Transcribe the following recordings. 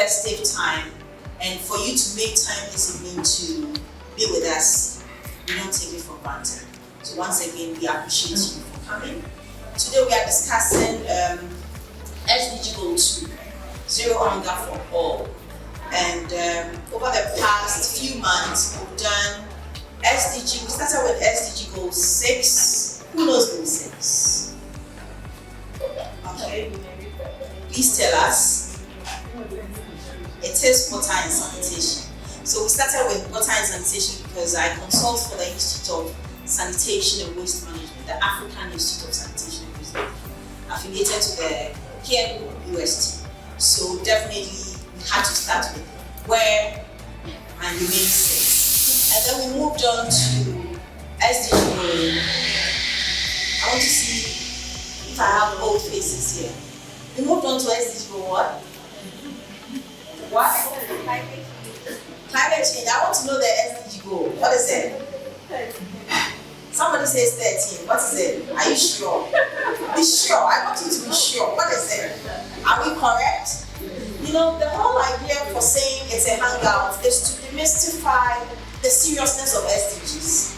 festive time, and for you to make time this evening to be with us, we don't take it for granted. So once again, we appreciate you for coming. Today we are discussing SDG Goal 2, Zero Hunger for All. And over the past few months, we've done SDG. We started with SDG Goal 6. Who knows Goal 6? Okay. Please tell us. It is water and sanitation. So we started with water and sanitation because I consult for the Institute of Sanitation and Waste Management, the African Institute of Sanitation and Waste Management, affiliated to the KNU UST. So definitely we had to start with where and remain safe. And then we moved on to SDG. I want to see if I have old faces here. We moved on to SDG what? What? Climate change. I want to know the SDG goal. What is it? Somebody says 13. What is it? Are you sure? Be sure. I want you to be sure. What is it? Are we correct? You know, the whole idea for saying it's a hangout is to demystify the seriousness of SDGs.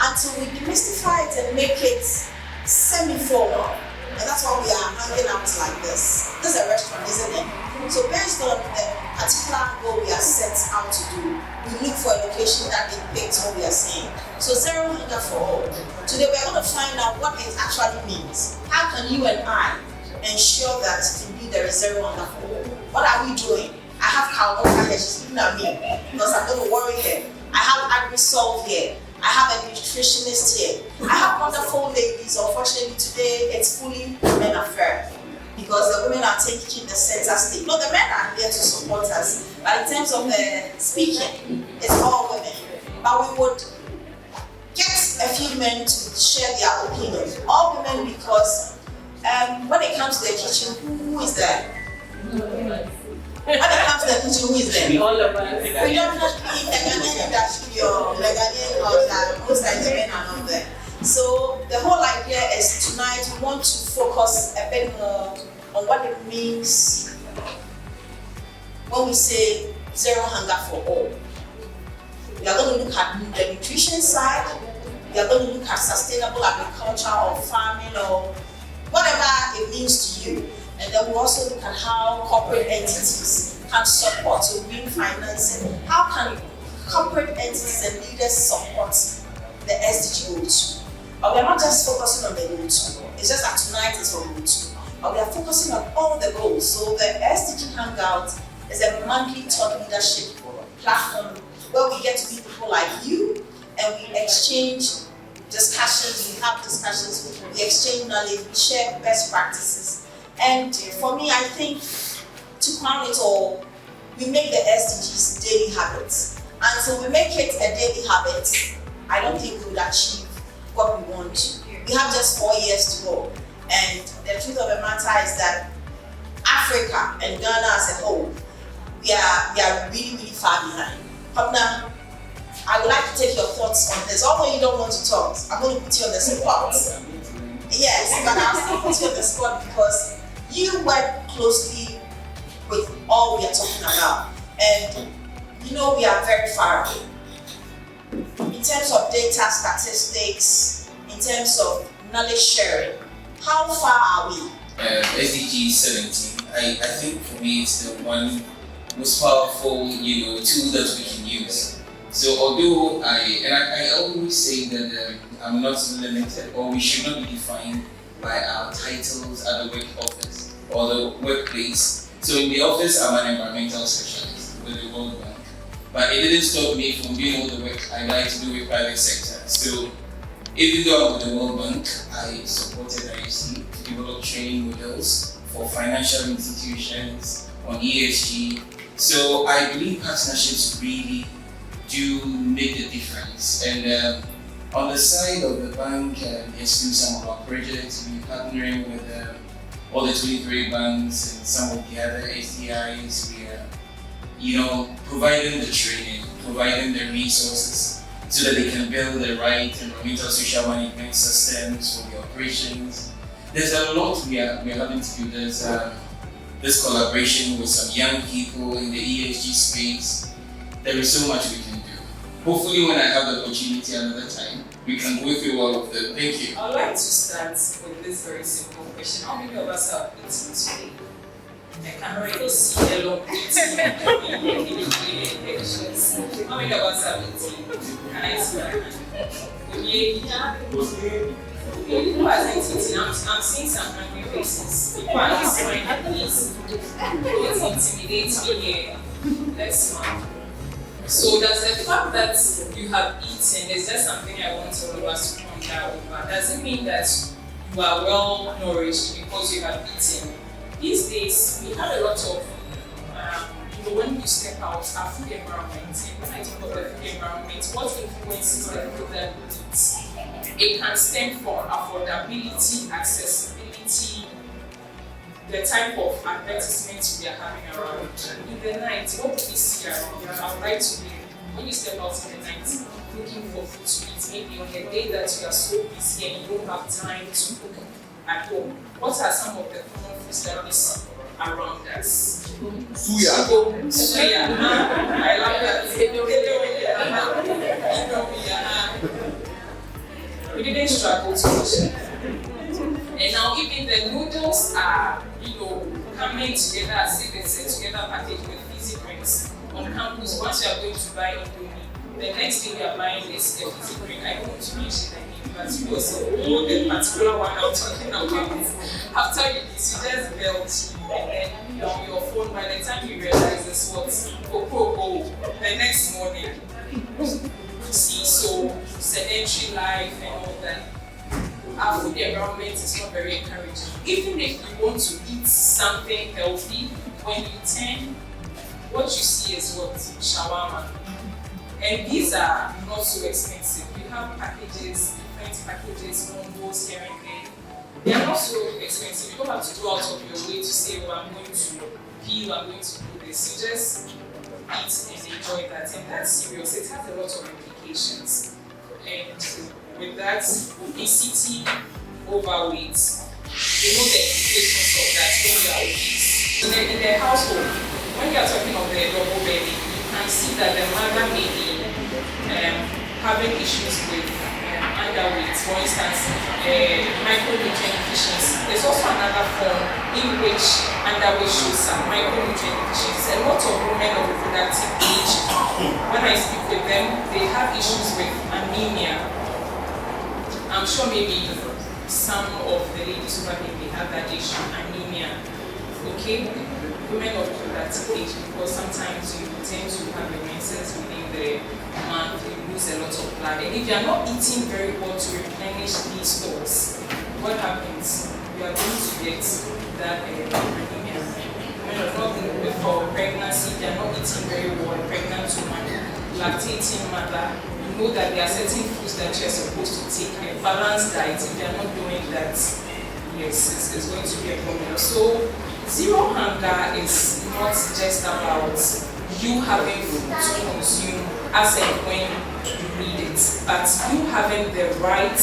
Until we demystify it and make it semi-formal. And that's why we are hanging out like this. This is a restaurant, isn't it? So based on the particular goal we are set out to do, we look for a location that depicts what we are saying. So Zero Hunger for All. Today we are going to find out what it actually means. How can you and I ensure that indeed there is zero hunger for all? What are we doing? I have Kalmota here, she's looking at me because I'm going to worry here. I have AgriSolve here. I have a nutritionist here. I have wonderful ladies. Unfortunately today it's fully men affair because the women are taking the center stage. No, the men are here to support us, but in terms of the speaking, it's all women. But we would get a few men to share their opinions. All women because when it comes to the kitchen, who is there? When it comes to the kitchen, who is there? All of us. We don't have to be in the Ghanaian industry or the Ghanaian culture, most like the men are not there. So the whole idea is tonight we want to focus a bit more on what it means when we say zero hunger for all. We are going to look at the nutrition side, we are going to look at sustainable agriculture or farming or whatever it means to you. And then we'll also look at how corporate entities can support, so green financing. How can corporate entities and leaders support the SDG Goal 2? But we're not just focusing on the Goal 2. It's just that tonight is for Goal 2. But we are focusing on all the goals. So the SDG Hangout is a monthly thought leadership platform where we get to meet people like you and we exchange discussions, we have discussions, we exchange knowledge, we share best practices. And for me, I think to crown it all, we make the SDGs daily habits. Until we make it a daily habit, I don't think we would achieve what we want to. We have just 4 years to go. And the truth of the matter is that Africa and Ghana as a whole, we are really, really far behind. Now, I would like to take your thoughts on this. Although you don't want to talk, I'm going to put you on the spot. Yes, but I'll still put you on the spot because you work closely with all we are talking about. And you know we are very far away. In terms of data statistics, in terms of knowledge sharing, how far are we? SDG 17, I think for me it's the one most powerful tool that we can use. So although I always say that I'm not limited, or we should not be defined by our titles at the work office or the workplace. So in the office, I'm an environmental specialist with the World Bank, but it didn't stop me from doing all the work I like to do with private sector. So even though I'm with the World Bank, I supported IFC to develop training models for financial institutions on ESG. So I believe partnerships really do make the difference. And on the side of the bank, yes, through some of our projects, we're partnering with all the 23 banks and some of the other SDIs. We are, providing the training, providing the resources so that they can build the right environmental social management systems for the operations. There's a lot we are having to do. There's this collaboration with some young people in the ESG space. There is so much we can do. Hopefully when I have the opportunity another time, we can go through all of them. Thank you. I'd like to start with this very simple question. How many of us have eaten today? I can already see a lot of eating. How many of us have eaten? Can I see that? Who hasn't eaten? I'm seeing some hungry faces. People are listening, please. Don't intimidate me here. Let's smile. So does the fact that you have eaten is just something I want all of us to ponder over? Does it mean that you are well nourished because you have eaten? These days we have a lot of when you step out, our food environment, and when I talk about the food environment, what influences the food that we eat? It can stem from affordability, accessibility, the type of advertisements we are having around. In the night, what do we see around? I would like to be, when you step out in the night, looking for food to eat, maybe on the day that you are so busy and you don't have time to cook at home, what are some of the common foods that we see around us? Suya. Suya. I love that. We didn't struggle too much. And now even the noodles are, coming together as if it's a together package with fizzy drinks. On campus, once you are going to buy Indomie, the next thing you are buying is a fizzy drink. I don't want to mention the name, but you also know the particular one I'm talking about. After you just belch, and then on your phone, by the time you realize it's what the next morning. See, so sedentary life and all that. Our food environment is not very encouraging. Even if you want to eat something healthy, when you turn, what you see is what? Shawarma. And these are not so expensive. You have packages, different packages, combos here and there. They are not so expensive. You don't have to go out of your way to say, oh, I'm going to peel, I'm going to do this. You just eat and enjoy that. And that's serious. It has a lot of implications. And with that, obesity, overweight, you know the implications of that when you are obese. In the household, when you are talking of the double belly, you can see that the mother may be having issues with underweight. For instance, micronutrient deficiency. There's also another form in which underweight shows some micronutrient deficiency. A lot of women of reproductive age, when I speak with them, they have issues with anemia. I'm sure maybe some of the ladies who may have that issue, anemia. Okay? Women of reproductive age, because sometimes you tend to have your menses within the month, you lose a lot of blood. And if you are not eating very well to replenish these stores, what happens? You are going to get that anemia. For pregnancy, if you are not eating very well, pregnant woman, lactating mother, you know that there are certain foods that you are supposed to take. A balanced diet, if you are not doing that, yes, it's going to be a problem. So, zero hunger is not just about you having food to consume as and when you need it, but you having the right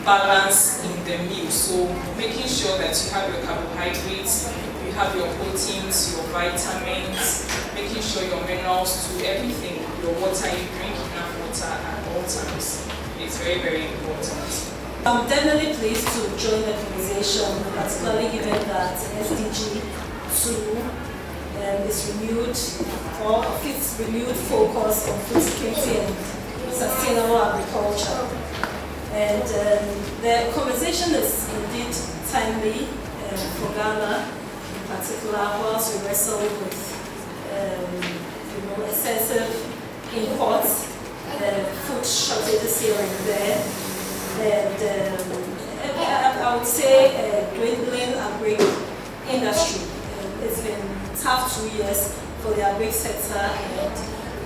balance in the meal. So making sure that you have your carbohydrates, you have your proteins, your vitamins, making sure your minerals to everything, your water, you drink enough water at all times. It's very, very important. I'm definitely pleased to join the conversation, particularly given that SDG 2 is renewed, or its renewed focus on food security and sustainable agriculture. And the conversation is indeed timely for Ghana, in particular, whilst we wrestle with excessive imports, food shortages here and there. And I would say dwindling agri industry. It's been tough 2 years for the agri sector, and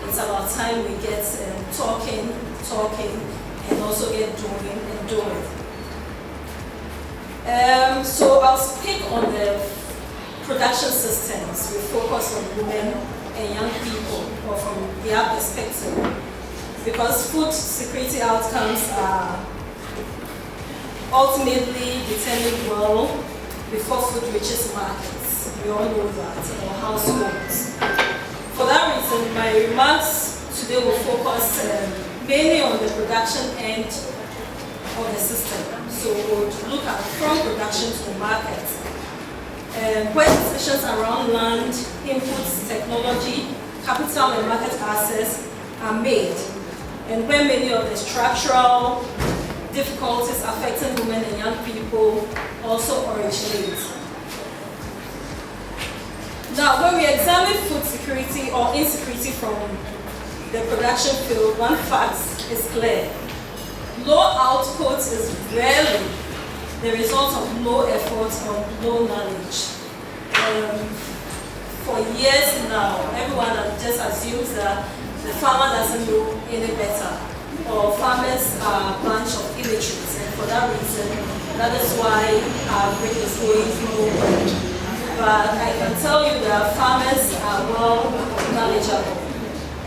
it's about time we get talking, and also get doing. So I'll speak on the production systems. We focus on women and young people, or from their perspective, because food security outcomes are ultimately determined well before food reaches markets. we all know that, or households. For that reason, my remarks today will focus mainly on the production end of the system. So we'll look at from production to the market. Where decisions around land, inputs, technology, capital and market access are made, and where many of the structural difficulties affecting women and young people also originate. Now, when we examine food security or insecurity from the production field, one fact is clear. Low output is rarely the result of low effort or low knowledge. For years now, everyone just assumes that the farmer doesn't know any better, or farmers are a bunch of illiterates, and for that reason, that is why our rate is going nowhere. But I can tell you that farmers are well knowledgeable,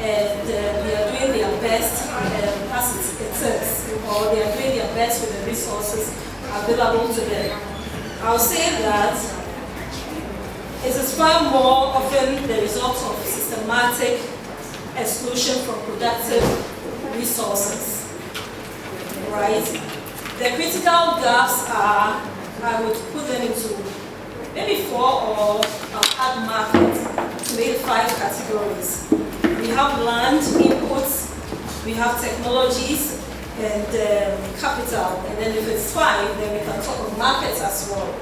and they are doing their best as it is, or they are doing their best with the resources available to them. I'll say that it is far more often the result of systematic exclusion from productive resources, right? The critical gaps are, I would put them into maybe 4, or I'll add market to make 5 categories. We have land, inputs, we have technologies, and capital. And then if it's 5, then we can talk of markets as well.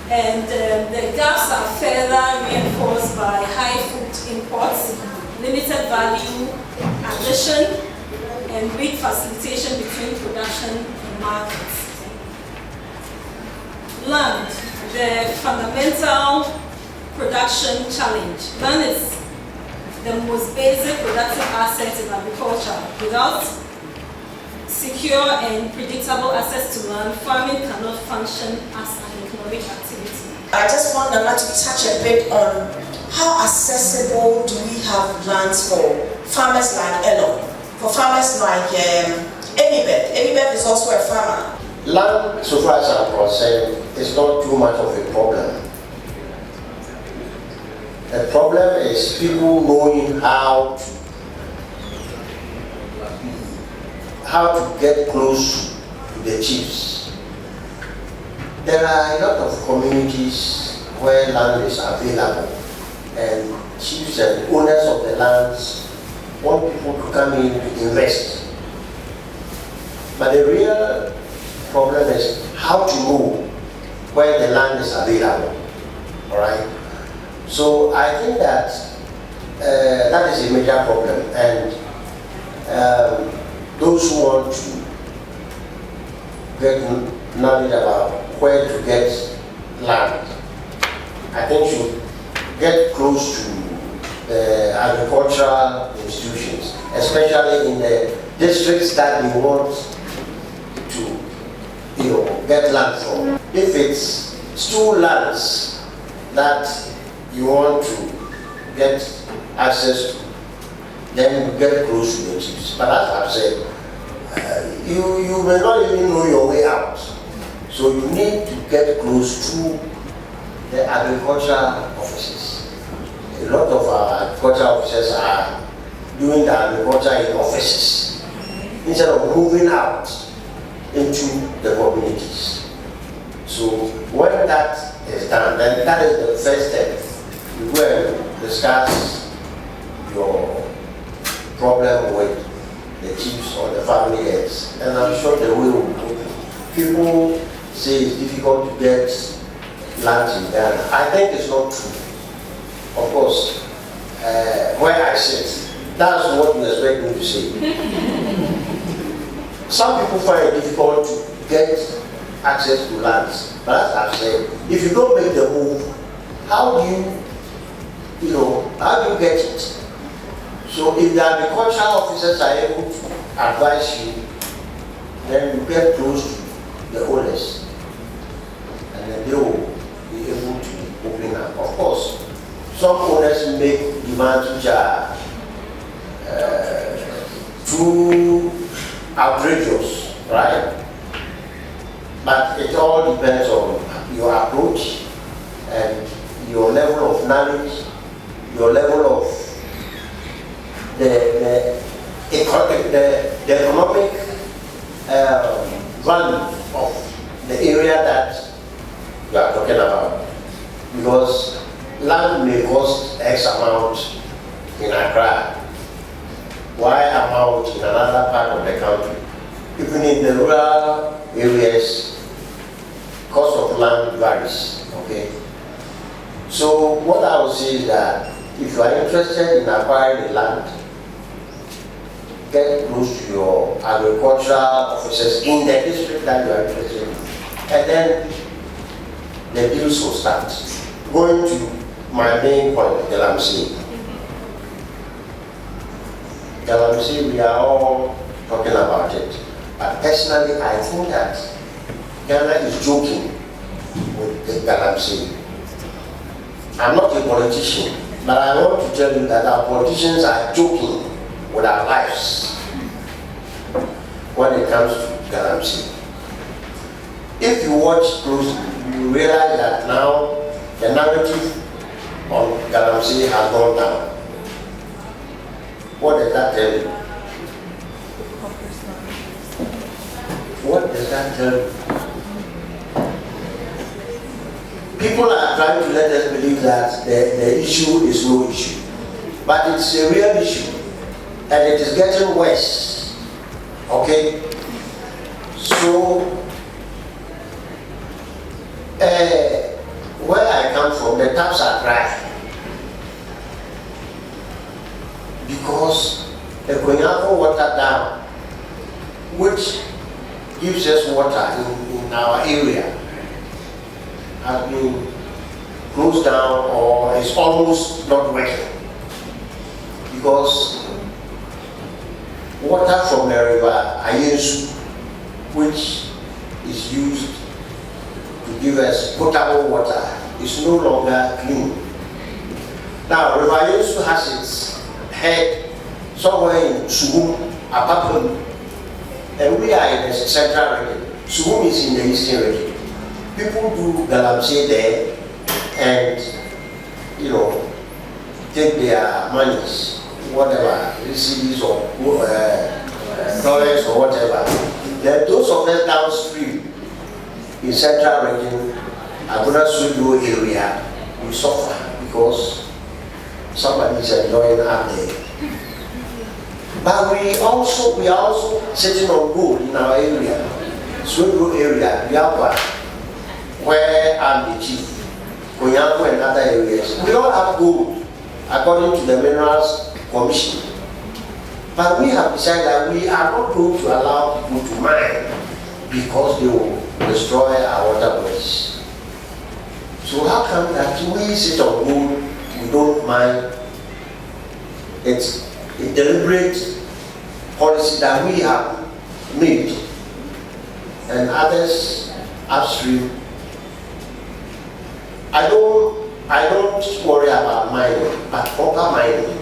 And the gaps are further reinforced by high food imports, limited value addition, and weak facilitation between production and markets. Land, the fundamental production challenge. Land is the most basic productive asset in agriculture. Without secure and predictable access to land, farming cannot function as an economic activity. I just want Nana to touch a bit on how accessible do we have lands for farmers like Elo, for farmers like Amybeth. Amybeth is also a farmer. Land, so far as I'm concerned, is not too much of a problem. The problem is people knowing how to get close to the chiefs. There are a lot of communities where land is available, and chiefs and owners of the lands want people to come in to invest. But the real problem is how to know where the land is available. All right. So I think that that is a major problem, and those who want to get knowledge about where to get land, I think should get close to the agricultural institutions, especially in the districts that they want to, get land from. If it's still lands that you want to get access to, then you get close to the chiefs. But as I've said, you may not even know your way out. So you need to get close to the agricultural offices. A lot of our agricultural officers are doing the agriculture in offices instead of moving out into the communities. So when that is done, then that is the first step. You go and discuss your problem with the chiefs or the family heads, and I'm sure the way will go. People say it's difficult to get land in Ghana. I think it's not true. Of course, where I sit, that's what you expect me to say. Some people find it difficult to get access to lands, but as I've said, if you don't make the move, how do you get it? So if the agricultural officers are able to advise you, then you get close to the owners, and then they will be able to open up. Of course, some owners make demands which are too outrageous, right? But it all depends on your approach and your level of knowledge, your level of the economic value of the area that you are talking about. Because land may cost X amount in Accra, Y amount in another part of the country. Even in the rural areas, cost of land varies, okay? So what I would say is that if you are interested in acquiring the land, get close to your agricultural officers in the district that you are interested in. And then the deals will start. Going to my main point, Galamsey. Galamsey, we are all talking about it. But personally, I think that Ghana is joking with the Galamsey. I'm not a politician, but I want to tell you that our politicians are joking with our lives when it comes to Galamsey. If you watch closely, you realize that now the narrative on Galamsey has gone down. What does that tell you? What does that tell you? People are trying to let us believe that the issue is no issue. But it's a real issue. And it is getting worse. Okay? So, where I come from, the taps are dry. Because the Konyako water dam, which gives us water in our area, has been closed down or is almost not working. Because water from the river Ayensu, which is used to give us potable water, is no longer clean. Now, River Ayensu has its head somewhere in Suhum, Apapun, and we are in the central region. Suhum is in the eastern region. People do Galamsey there and, you know, take their monies, whatever, receives or dollars or whatever. Then those of us downstream in central region, Aguna Sudo area, we suffer because somebody is enjoying up there. But we are also sitting on gold in our area, Sudo area, Yapa, where I'm the chief, Konyanko and other areas. We all have gold according to the Minerals Commission. But we have decided that we are not going to allow people to mine because they will destroy our water bodies. So how come that we sit on gold, we don't mine? It's a deliberate policy that we have made, and others upstream. I don't worry about mining, but proper mining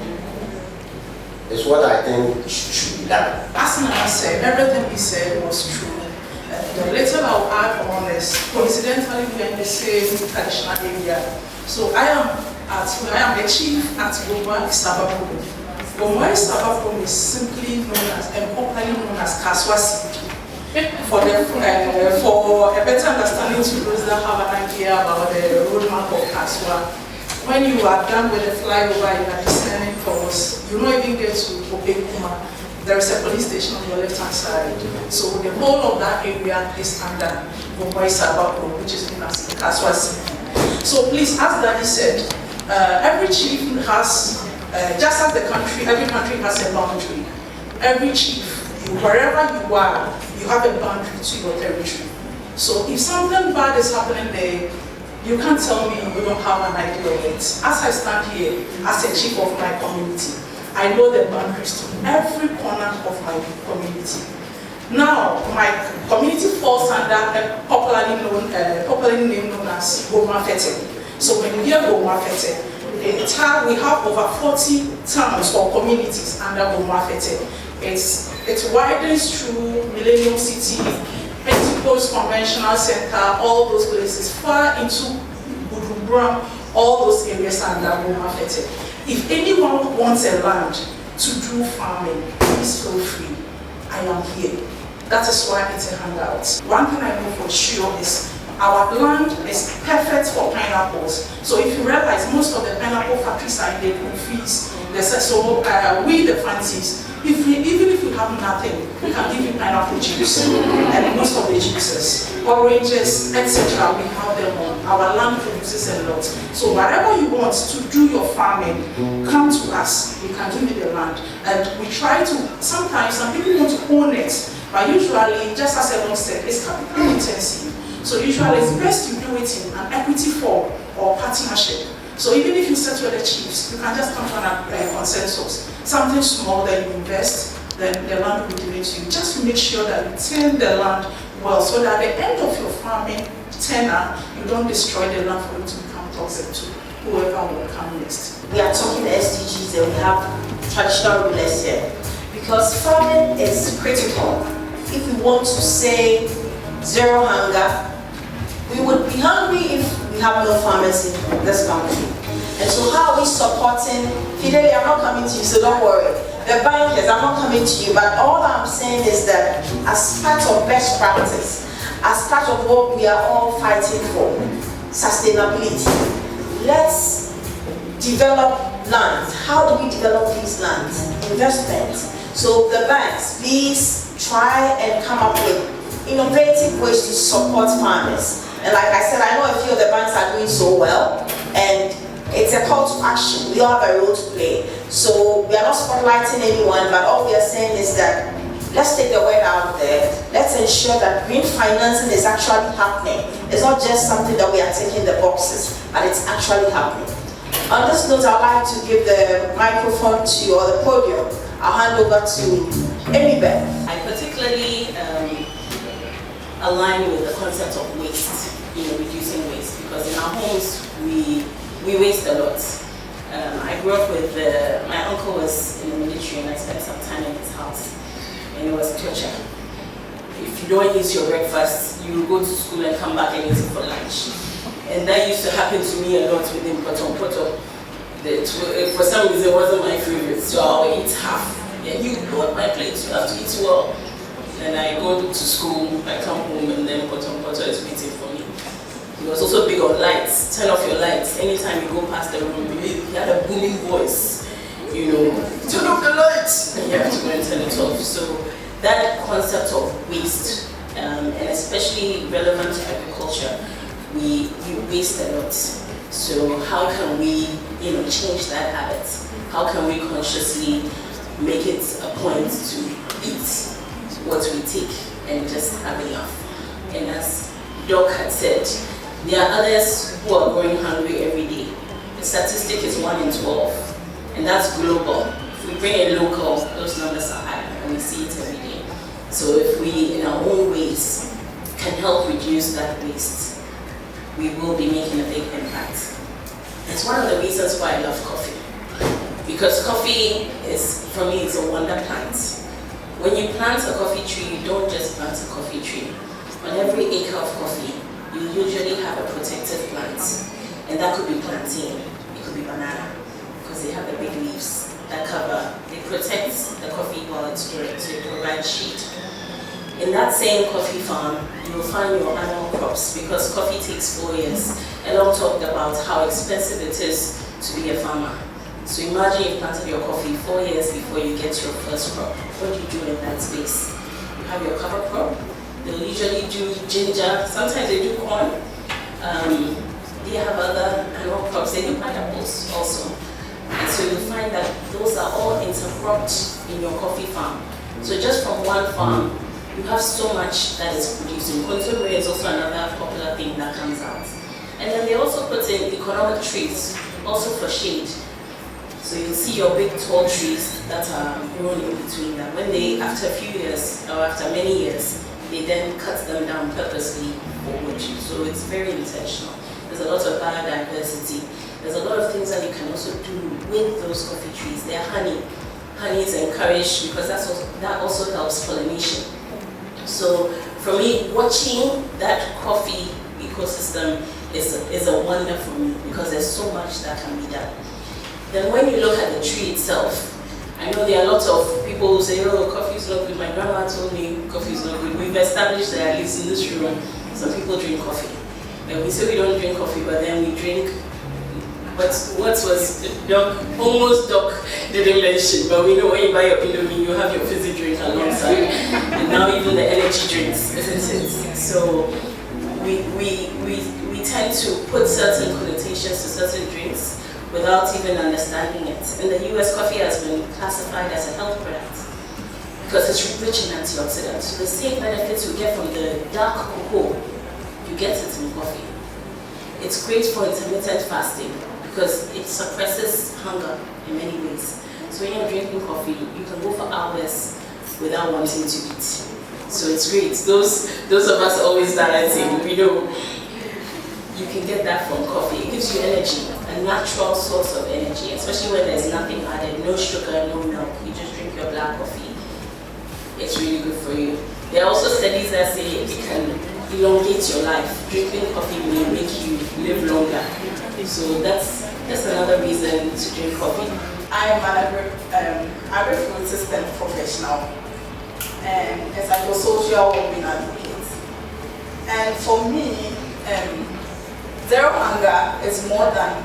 is what I think should be done. As Nana said, everything he said was true. The little I'll add on is, coincidentally, we are in the same traditional area. So I am the chief at Gomwa Isabapum. Gomwa Isabapum is simply known as, and popularly known as Kaswasi. For a better understanding to those that have an idea about the roadmap of Kaswa, when you are done with the flyover in a descending course, you don't even get to Obekuma. There is a police station on your left-hand side. So the whole of that area is under Gomwa Isabapum, which is known as Kaswa City. So please, as Daddy said, every chief has, just as the country, every country has a boundary. Every chief, wherever you are, you have a boundary to your territory. So if something bad is happening there, you can't tell me you don't have an idea of it. As I stand here as a chief of my community, I know the boundaries to every corner of my community. Now, my community falls under a popularly named known as Goma Fete. So when you hear Goma Fete, we have over 40 towns or communities under Goma Fete. It widens through Millennium City, Pentecost Conventional Center, all those places, far into Budu Buburam, all those areas are now affected. If anyone wants a land to do farming, please feel free. I am here. That is why it's a hangout. One thing I know for sure is our land is perfect for pineapples. So if you realize most of the pineapple factories are in the countries, so we the fancies, even if you have nothing, we can give you pineapple juice and most of the juices, oranges, etc. We have them on. Our land produces a lot. So whatever you want to do your farming, come to us. We can give you the land. And we try to, sometimes some people want to own it, but usually, just as everyone said, it's capital intensive. So usually it's best you do it in an equity form or partnership. So even if you settle the chiefs, you can just come to a consensus. Something small that you invest, then the land will be given to you. Just to make sure that you tend the land well, so that at the end of your farming tenure, you don't destroy the land for it to become toxic to whoever will come next. We are talking SDGs and we have traditional rulers here. Because farming is critical. If we want to say zero hunger, we would be hungry if we have no farmers in this country. And so how are we supporting? Fideli, I'm not coming to you, so don't worry. The bankers, I'm not coming to you, but all I'm saying is that as part of best practice, as part of what we are all fighting for, sustainability, let's develop lands. How do we develop these lands? Investment. So the banks, please try and come up with innovative ways to support farmers. And like I said, I know a few of the banks are doing so well, and it's a call to action. We all have a role to play. So we are not spotlighting anyone, but all we are saying is that let's take the word out there. Let's ensure that green financing is actually happening. It's not just something that we are ticking the boxes, but it's actually happening. On this note, I'd like to give the microphone to, or the podium, I'll hand over to Amy Beth. I particularly align with the concept of waste, reducing waste, because in our homes we waste a lot. I grew up with, my uncle was in the military and I spent some time in his house, and it was torture. If you don't eat your breakfast, you go to school and come back and eat it for lunch. And that used to happen to me a lot within Poto. For some reason it wasn't my favorite, so I'll eat half. And you load my plate, you have to eat well. And I go to school, I come home, and then Poto is waiting for me. He was also big on lights. Turn off your lights. Anytime you go past the room, he had a booming voice. Turn off the lights! And you have to go and turn it off. So that concept of waste, and especially relevant to agriculture, we waste a lot. So how can we, change that habit? How can we consciously make it a point to eat what we take and just have enough? And as Doc had said, there are others who are going hungry every day. The statistic is 1 in 12, and that's global. If we bring it local, those numbers are higher, and we see it every day. So if we, in our own ways, can help reduce that waste, we will be making a big impact. It's one of the reasons why I love coffee. Because coffee is, for me, it's a wonder plant. When you plant a coffee tree, you don't just plant a coffee tree. On every acre of coffee, you usually have a protective plant. And that could be plantain, it could be banana, because they have the big leaves that cover, they protect the coffee while it's growing, so it provides shade. In that same coffee farm, you will find your annual crops, because coffee takes 4 years. Elon talked about how expensive it is to be a farmer. So imagine you planted your coffee 4 years before you get your first crop. What do you do in that space? You have your cover crop. They'll usually do ginger, sometimes they do corn. They have other annual crops, they do pineapples also. And so you'll find that those are all intercropped in your coffee farm. So just from one farm, you have so much that is producing. Consumer is also another popular thing that comes out. And then they also put in economic trees, also for shade. So you'll see your big tall trees that are grown in between them. When they, after a few years, or after many years, they then cut them down purposely for wood. So it's very intentional. There's a lot of biodiversity. There's a lot of things that you can also do with those coffee trees. They're honey. Honey is encouraged because that also helps pollination. So for me, watching that coffee ecosystem is a wonder for me because there's so much that can be done. Then when you look at the tree itself, I know there are lots of people who say, oh, coffee is not good. My grandma told me coffee is not good. We've established that at least in this room, some people drink coffee. And we say we don't drink coffee, but then we drink, what was Doc didn't mention, but we know when you buy your Indomie, you have your fizzy drink alongside. And now even the energy drinks, isn't it? So we tend to put certain connotations to certain drinks without even understanding it. In the US, coffee has been classified as a health product because it's rich in antioxidants. So the same benefits you get from the dark cocoa, you get it in coffee. It's great for intermittent fasting because it suppresses hunger in many ways. So when you're drinking coffee, you can go for hours without wanting to eat. So it's great. Those of us always dieting, we know you can get that from coffee. It gives you energy, a natural source of energy, especially when there's nothing added, no sugar, no milk. You just drink your black coffee. It's really good for you. There are also studies that say it can elongate your life. Drinking coffee may make you live longer. So that's another reason to drink coffee. I am an agri-food system professional and a psychosocial well-being advocate. And for me, zero hunger is more than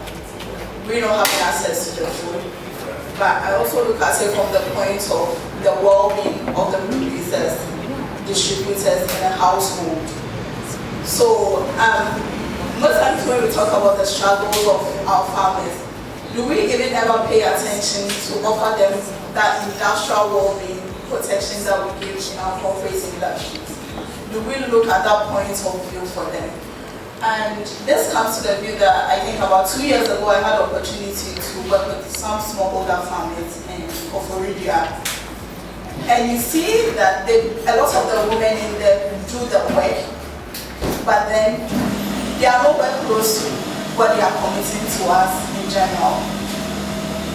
we not having access to the food, but I also look at it from the point of the well-being of the producers, distributors in a household. So most times when we talk about the struggles of our farmers, do we even ever pay attention to offer them that industrial well-being protection that we give in our corporate industries? Do we look at that point of view for them? And this comes to the view that I think about 2 years ago I had the opportunity to work with some smallholder farmers in Koforidia. And you see that a lot of the women in there do the work, but then they are nowhere close to what they are committing to us in general.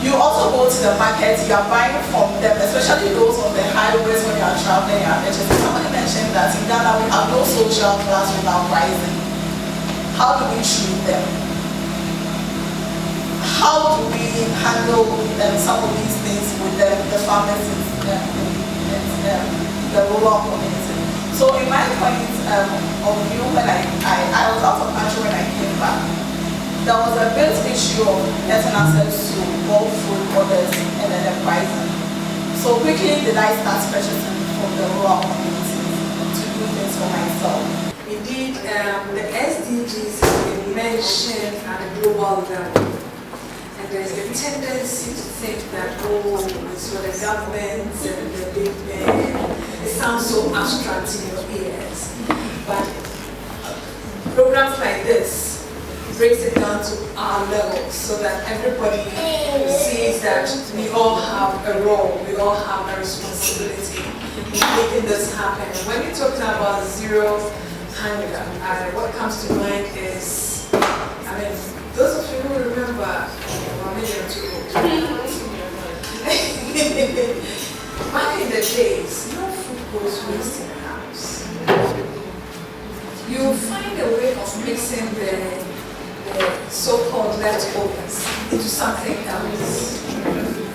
You also go to the market, you are buying from them, especially those on the highways when you are traveling. Somebody mentioned that in Ghana we have no social class without rising. How do we treat them? How do we handle some of these things with the farmers in the rural community? So in my point of view, when I was out of country when I came back, there was a big issue of getting access to bulk food orders and then the pricing. So quickly did I start purchasing from the rural community to do things for myself. Indeed, the SDGs have been mentioned at a global level. And there's a tendency to think that, oh, it's for the governments and the big men. It sounds so abstract in your ears. But programs like this breaks it down to our level so that everybody sees that we all have a role, we all have a responsibility in making this happen. When you're talking about zero hunger, what comes to mind is, I mean, those of you who remember, well, maybe I'm too old. Back in the days, no food goes waste in the house. You find a way of mixing the so-called leftovers into something else.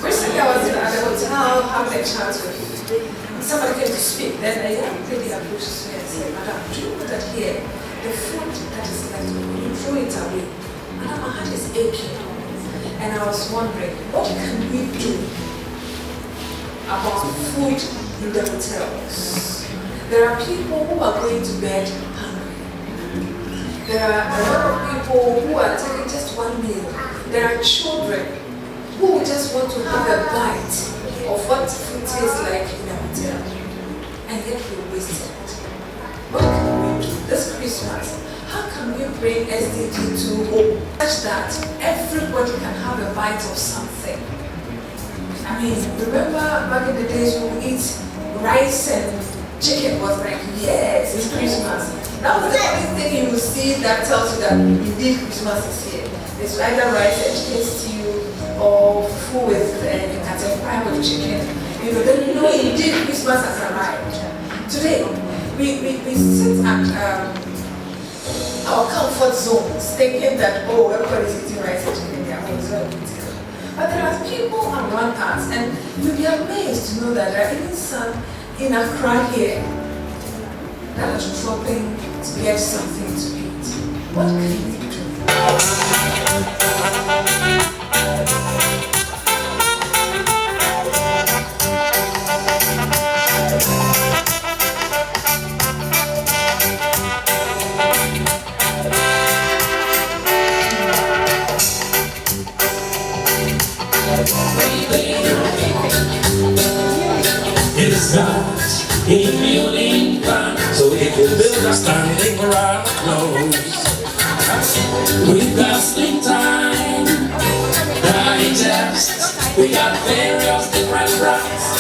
Recently, I was at the hotel having a chat with somebody came to speak. Then a young lady approaches me and said, Madam, do you know that here, the food that is left over, you throw it away. Madam, my heart is aching. And I was wondering, what can we do about food in the hotels? There are people who are going to bed hungry. There are a lot of people who are taking just one meal. There are children who just want to have a bite of what food tastes like in a hotel. And yet we waste it. What can we do this Christmas? How can we bring SDG to home such that everybody can have a bite of something? I mean, remember back in the days when we eat rice and chicken was like, yes, it's Christmas. That was the only thing you will see that tells you that indeed Christmas is here. It's either rice and chicken stew or food with a pie with chicken. You know, then you know indeed Christmas has arrived. Today, we sit at our comfort zones, thinking that, oh, everybody's eating rice and chicken in their homes, very political. But there are people around us, and you'll be amazed to know that there are even some in Accra here that are struggling to get something to eat. What can we do? It is not a building plan, so it will build a standing rock close. We've got sling time, digest, we got various different routes.